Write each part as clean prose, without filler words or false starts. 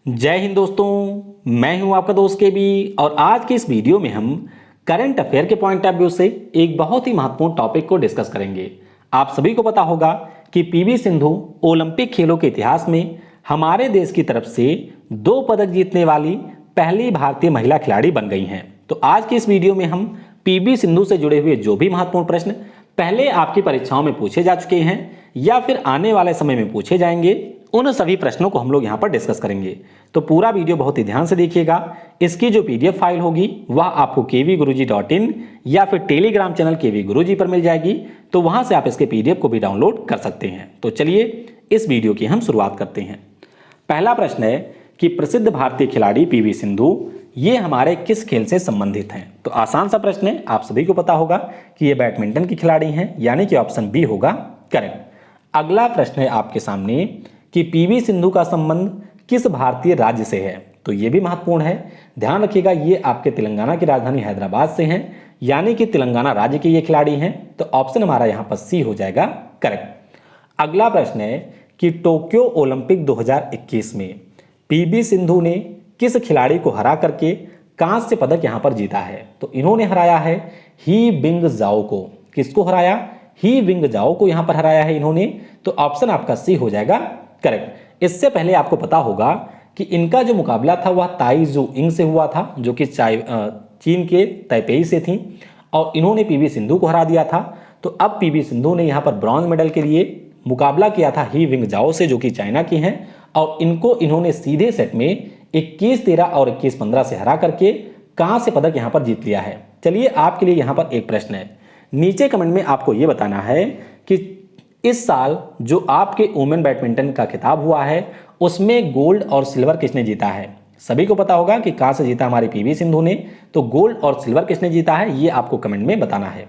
जय हिंद दोस्तों, मैं हूं आपका दोस्त के बी। और आज के इस वीडियो में हम करंट अफेयर के पॉइंट ऑफ व्यू से एक बहुत ही महत्वपूर्ण टॉपिक को डिस्कस करेंगे। आप सभी को पता होगा कि पीवी सिंधु ओलंपिक खेलों के इतिहास में हमारे देश की तरफ से 2 पदक जीतने वाली पहली भारतीय महिला खिलाड़ी बन गई हैं। तो आज की इस वीडियो में हम पीवी सिंधु से जुड़े हुए जो भी महत्वपूर्ण प्रश्न पहले आपकी परीक्षाओं में पूछे जा चुके हैं या फिर आने वाले समय में पूछे जाएंगे, उन सभी प्रश्नों को हम लोग यहाँ पर डिस्कस करेंगे। तो पूरा वीडियो बहुत ही ध्यान से देखिएगा। इसकी जो पीडीएफ फाइल होगी वह आपको kvguruji.in या फिर टेलीग्राम चैनल केवी गुरुजी पर मिल जाएगी। तो वहां से आप इसके पीडीएफ को भी डाउनलोड कर सकते हैं। तो चलिए इस वीडियो की हम शुरुआत करते हैं। पहला प्रश्न है कि प्रसिद्ध भारतीय खिलाड़ी पीवी सिंधु ये हमारे किस खेल से संबंधित हैं। तो आसान सा प्रश्न है, आप सभी को पता होगा कि ये बैडमिंटन की खिलाड़ी हैं, यानी कि ऑप्शन बी होगा करेक्ट। अगला प्रश्न है आपके सामने कि पीवी सिंधु का संबंध किस भारतीय राज्य से है। तो ये भी महत्वपूर्ण है, ध्यान रखिएगा। ये आपके तेलंगाना की राजधानी हैदराबाद से हैं, यानी कि तेलंगाना राज्य के ये खिलाड़ी हैं। तो ऑप्शन हमारा यहाँ पर सी हो जाएगा करेक्ट। अगला प्रश्न है कि टोक्यो ओलंपिक 2021 में पीवी सिंधु ने किस खिलाड़ी को हरा करके कांस्य पदक यहां पर जीता है। तो इन्होंने हराया है ही बिंग जाओ को। किसको हराया? ही बिंग जाओ को यहां पर हराया है इन्होंने। तो ऑप्शन आपका सी हो जाएगा करेक्ट। इससे पहले आपको पता होगा कि इनका जो मुकाबला था वह ताई जू इंग से हुआ था, जो कि चीन के ताइपेई से थी, और इन्होंने पीवी सिंधु को हरा दिया था। तो अब पीवी सिंधु ने यहां पर ब्रॉन्ज मेडल के लिए मुकाबला किया था ही बिंग जाओ से, जो कि चाइना की हैं, और इनको इन्होंने सीधे सेट में 21-13 और 21-15 से हरा करके कांस्य पदक यहां पर जीत लिया है। चलिए आपके लिए यहां पर एक प्रश्न है, नीचे कमेंट में आपको यह बताना है कि इस साल जो आपके वुमेन बैडमिंटन का खिताब हुआ है उसमें गोल्ड और सिल्वर किसने जीता है। सभी को पता होगा कि कांस्य जीता हमारी पीवी सिंधु ने, तो गोल्ड और सिल्वर किसने जीता है ये आपको कमेंट में बताना है।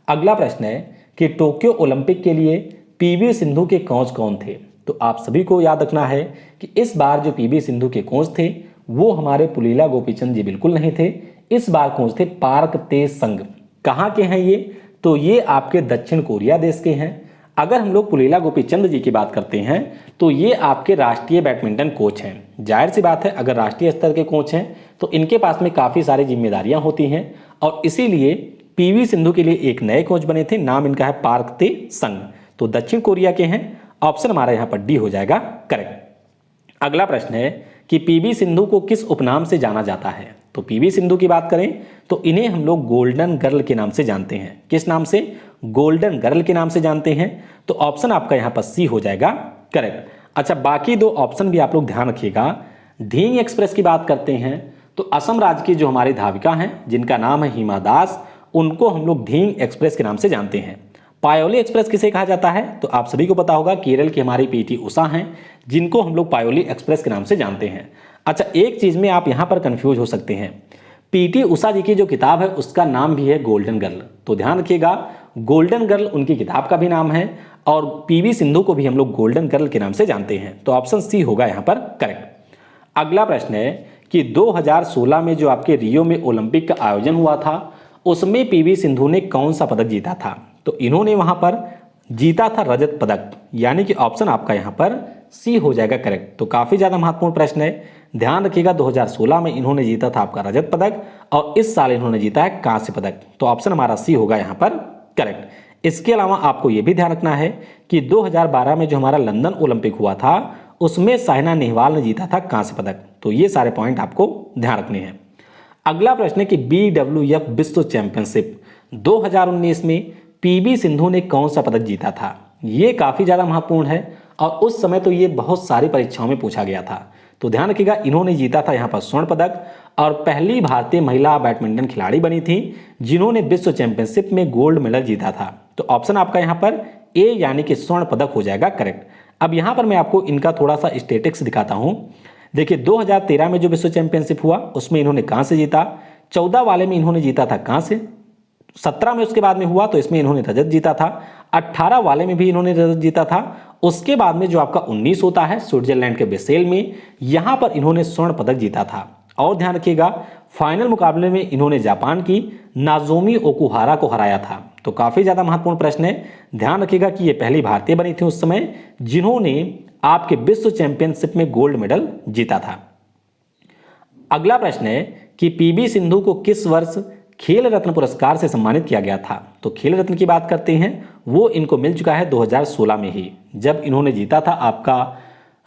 अगला प्रश्न है कि टोक्यो ओलंपिक के लिए पीवी सिंधु के कोच कौन थे। तो आप सभी को याद रखना है कि इस बार जो पीवी सिंधु के कोच थे वो हमारे पुलीला गोपीचंद जी बिल्कुल नहीं थे। इस बार कोच थे पार्क ते संग। कहाँ के हैं ये? तो ये आपके दक्षिण कोरिया देश के हैं। अगर हम लोग पुलीला गोपीचंद जी की बात करते हैं तो ये आपके राष्ट्रीय बैडमिंटन कोच हैं। जाहिर सी बात है, अगर राष्ट्रीय स्तर के कोच हैं तो इनके पास में काफ़ी सारी जिम्मेदारियां होती हैं, और इसीलिए पीवी सिंधु के लिए एक नए कोच बने थे। नाम इनका है पार्क ते संग। तो दक्षिण कोरिया के हैं। ऑप्शन हमारा यहाँ पर डी हो जाएगा करेक्ट। अगला प्रश्न है कि पीवी सिंधु को किस उपनाम से जाना जाता है। तो पीवी सिंधु की बात करें तो इन्हें हम लोग गोल्डन गर्ल के नाम से जानते हैं। किस नाम से? गोल्डन गर्ल के नाम से जानते हैं। तो ऑप्शन आपका यहाँ पर सी हो जाएगा करेक्ट। अच्छा, बाकी 2 ऑप्शन भी आप लोग ध्यान रखिएगा। ढींग एक्सप्रेस की बात करते हैं तो असम राज्य की जो हमारी धाविका हैं जिनका नाम है हिमा दास, उनको हम लोग ढींग एक्सप्रेस के नाम से जानते हैं। पायोली एक्सप्रेस किसे कहा जाता है? तो आप सभी को पता होगा केरल की हमारी पीटी उषा हैं, जिनको हम लोग पायोली एक्सप्रेस के नाम से जानते हैं। अच्छा, एक चीज में आप यहां पर कंफ्यूज हो सकते हैं। पीटी उषा जी की जो किताब है उसका नाम भी है गोल्डन गर्ल। तो ध्यान रखिएगा, गोल्डन गर्ल उनकी किताब का भी नाम है, और पीवी सिंधु को भी हम लोग गोल्डन गर्ल के नाम से जानते हैं। तो ऑप्शन सी होगा यहां पर करेक्ट। अगला प्रश्न है कि 2016 में जो आपके रियो में ओलंपिक का आयोजन हुआ था उसमें पीवी सिंधु ने कौन सा पदक जीता था। तो इन्होंने वहां पर जीता था रजत पदक, यानी कि ऑप्शन आपका यहां पर सी हो जाएगा करेक्ट। तो काफी ज्यादा महत्वपूर्ण प्रश्न है, ध्यान रखिएगा। 2016 में इन्होंने जीता था आपका रजत पदक, और इस साल इन्होंने जीता है कांस्य पदक। तो ऑप्शन हमारा सी होगा यहां पर करेक्ट। इसके अलावा आपको यह भी ध्यान रखना है कि 2012 में जो हमारा लंदन ओलंपिक हुआ था उसमें साइना नेहवाल ने जीता था कांस्य पदक। तो ये सारे पॉइंट आपको ध्यान रखने हैं। अगला प्रश्न है कि BWF विश्व चैंपियनशिप 2019 में पीवी सिंधु ने कौन सा पदक जीता था। ये काफी ज्यादा महत्वपूर्ण है, और उस समय तो ये बहुत सारी परीक्षाओं में पूछा गया था। तो ध्यान रखिएगा, इन्होंने जीता था यहाँ पर स्वर्ण पदक, और पहली भारतीय महिला बैडमिंटन खिलाड़ी बनी थी जिन्होंने विश्व चैंपियनशिप में गोल्ड मेडल जीता था। तो ऑप्शन आपका यहाँ पर ए यानी कि स्वर्ण पदक हो जाएगा करेक्ट। अब यहाँ पर मैं आपको इनका थोड़ा सा स्टेटिक्स दिखाता हूँ। देखिए, 2013 में जो विश्व चैंपियनशिप हुआ उसमें इन्होंने कांस्य जीता, 14 वाले में इन्होंने जीता था कांस्य, 17 में उसके बाद में हुआ तो इसमें इन्होंने रजत जीता था, 18 वाले में भी इन्होंने रजत जीता था। उसके बाद में जो आपका 19 होता है स्विट्जरलैंड के बेसेल में, यहां पर इन्होंने स्वर्ण पदक जीता था। और ध्यान रखिएगा, फाइनल मुकाबले में इन्होंने जापान की नाजोमी ओकुहारा को हराया था। तो काफी ज्यादा महत्वपूर्ण प्रश्न है, ध्यान रखिएगा कि ये पहली भारतीय बनी थी उस समय जिन्होंने आपके विश्व चैंपियनशिप में गोल्ड मेडल जीता था। अगला प्रश्न है कि पीवी सिंधु को किस वर्ष खेल रत्न पुरस्कार से सम्मानित किया गया था। तो खेल रत्न की बात करते हैं, वो इनको मिल चुका है 2016 में ही, जब इन्होंने जीता था आपका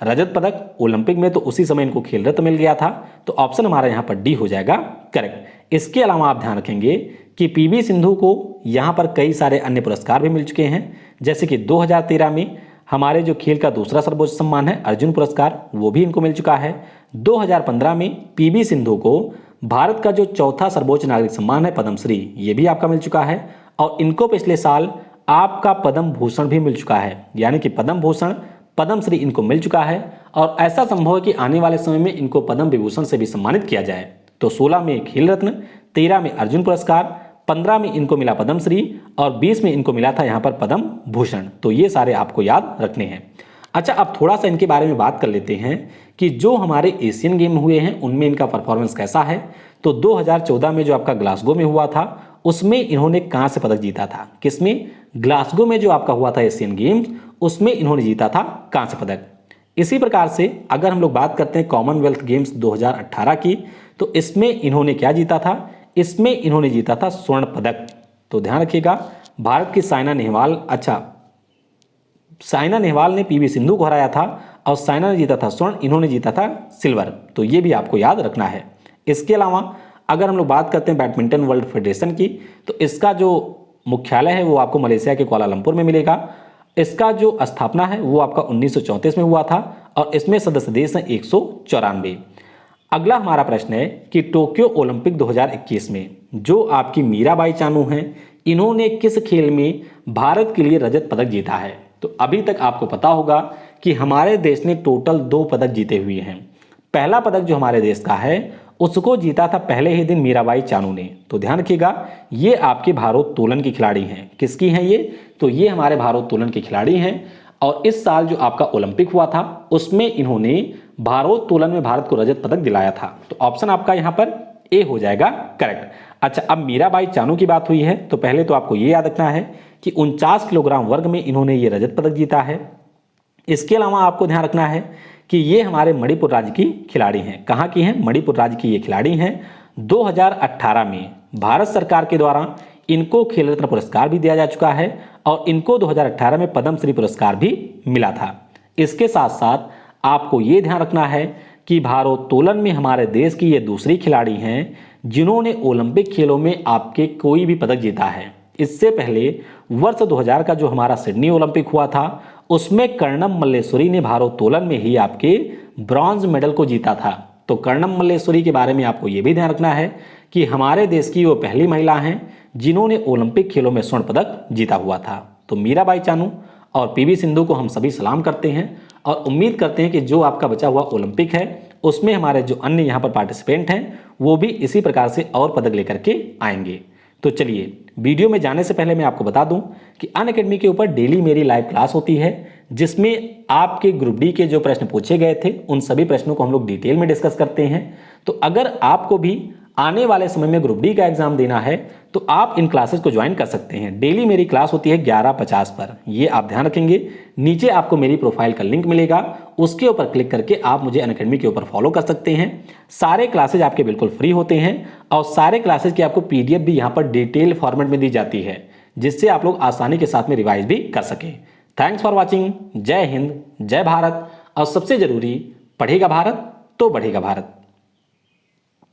रजत पदक ओलंपिक में, तो उसी समय इनको खेल रत्न मिल गया था। तो ऑप्शन हमारा यहाँ पर डी हो जाएगा करेक्ट। इसके अलावा आप ध्यान रखेंगे कि पीवी सिंधु को यहाँ पर कई सारे अन्य पुरस्कार भी मिल चुके हैं, जैसे कि 2013 में हमारे जो खेल का दूसरा सर्वोच्च सम्मान है अर्जुन पुरस्कार, वो भी इनको मिल चुका है। 2015 में पीवी सिंधु को भारत का जो चौथा सर्वोच्च नागरिक सम्मान है पद्मश्री, ये भी आपका मिल चुका है। और इनको पिछले साल आपका पद्म भूषण भी मिल चुका है, यानी कि पद्म भूषण पद्मश्री इनको मिल चुका है। और ऐसा संभव है कि आने वाले समय में इनको पद्म विभूषण से भी सम्मानित किया जाए। तो 16 में खेल रत्न, 13 में अर्जुन पुरस्कार, 15 में इनको मिला पद्मश्री और 20 में इनको मिला था यहाँ पर पद्म भूषण। तो ये सारे आपको याद रखने हैं। अच्छा, अब थोड़ा सा इनके बारे में बात कर लेते हैं कि जो हमारे एशियन गेम हुए हैं उनमें इनका परफॉर्मेंस कैसा है। तो 2014 में जो आपका ग्लासगो में हुआ था, उसमें इन्होंने कांस्य पदक जीता था। किसमें? ग्लासगो में जो आपका हुआ था एशियन गेम्स, उसमें इन्होंने जीता था कांस्य पदक। इसी प्रकार से अगर हम लोग बात करते हैं कॉमनवेल्थ गेम्स 2018 की, तो इसमें इन्होंने क्या जीता था? इसमें इन्होंने जीता था स्वर्ण पदक। तो ध्यान रखिएगा, भारत की साइना नेहवाल ने पीवी सिंधु को हराया था और साइना ने जीता था स्वर्ण, इन्होंने जीता था सिल्वर। तो ये भी आपको याद रखना है। इसके अलावा अगर हम लोग बात करते हैं बैडमिंटन वर्ल्ड फेडरेशन की, तो इसका जो मुख्यालय है वो आपको मलेशिया के कुआलालंपुर में मिलेगा। इसका जो स्थापना है वो आपका 1934 में हुआ था और इसमें सदस्य देश हैं 194। अगला हमारा प्रश्न है कि टोक्यो ओलंपिक 2021 में जो आपकी मीराबाई चानू हैं, इन्होंने किस खेल में भारत के लिए रजत पदक जीता है। तो अभी तक आपको पता होगा कि हमारे देश ने टोटल 2 पदक जीते हुए हैं। पहला पदक जो हमारे देश का है उसको जीता था पहले ही दिन मीराबाई चानू ने। तो ध्यान रखिएगा, ये आपके भारोत्तोलन की खिलाड़ी हैं। किसकी हैं ये? तो ये हमारे भारोत्तोलन की खिलाड़ी हैं। और इस साल जो आपका ओलंपिक हुआ था उसमें इन्होंने भारोत्तोलन में भारत को रजत पदक दिलाया था। तो ऑप्शन आपका यहाँ पर ए हो जाएगा करेक्ट। अच्छा, अब मीराबाई चानू की बात हुई है तो पहले तो आपको ये याद रखना है कि 49 किलोग्राम वर्ग में इन्होंने ये रजत पदक जीता है। इसके अलावा आपको ध्यान रखना है कि ये हमारे मणिपुर राज्य की खिलाड़ी हैं। कहाँ की हैं? मणिपुर राज्य की ये खिलाड़ी हैं। 2018 में भारत सरकार के द्वारा इनको खेल रत्न पुरस्कार भी दिया जा चुका है और इनको 2018 में पद्मश्री पुरस्कार भी मिला था। इसके साथ साथ आपको ये ध्यान रखना है कि भारोत्तोलन में हमारे देश की ये दूसरी खिलाड़ी हैं जिन्होंने ओलंपिक खेलों में आपके कोई भी पदक जीता है। इससे पहले वर्ष 2000 का जो हमारा सिडनी ओलंपिक हुआ था उसमें कर्णम मल्लेश्वरी ने भारोत्तोलन में ही आपके ब्रॉन्ज मेडल को जीता था। तो कर्णम मल्लेश्वरी के बारे में आपको ये भी ध्यान रखना है कि हमारे देश की वो पहली महिला हैं जिन्होंने ओलंपिक खेलों में स्वर्ण पदक जीता हुआ था। तो मीराबाई चानू और पीवी सिंधु को हम सभी सलाम करते हैं और उम्मीद करते हैं कि जो आपका बचा हुआ ओलंपिक है उसमें हमारे जो अन्य यहाँ पर पार्टिसिपेंट हैं वो भी इसी प्रकार से और पदक लेकर के आएंगे। तो चलिए, वीडियो में जाने से पहले मैं आपको बता दूं कि अनअकैडमी के ऊपर डेली मेरी लाइव क्लास होती है जिसमें आपके ग्रुप डी के जो प्रश्न पूछे गए थे उन सभी प्रश्नों को हम लोग डिटेल में डिस्कस करते हैं। तो अगर आपको भी आने वाले समय में ग्रुप डी का एग्जाम देना है तो आप इन क्लासेस को ज्वाइन कर सकते हैं। डेली मेरी क्लास होती है 11:50 पर, ये आप ध्यान रखेंगे। नीचे आपको मेरी प्रोफाइल का लिंक मिलेगा, उसके ऊपर क्लिक करके आप मुझे अनअकैडमी के ऊपर फॉलो कर सकते हैं। सारे क्लासेज आपके बिल्कुल फ्री होते हैं और सारे क्लासेज की आपको पीडीएफ भी यहाँ पर डिटेल फॉर्मेट में दी जाती है जिससे आप लोग आसानी के साथ में रिवाइज भी कर सकें। Thanks for watching. जय हिंद, जय भारत और सबसे जरूरी, पढ़ेगा भारत तो बढ़ेगा भारत।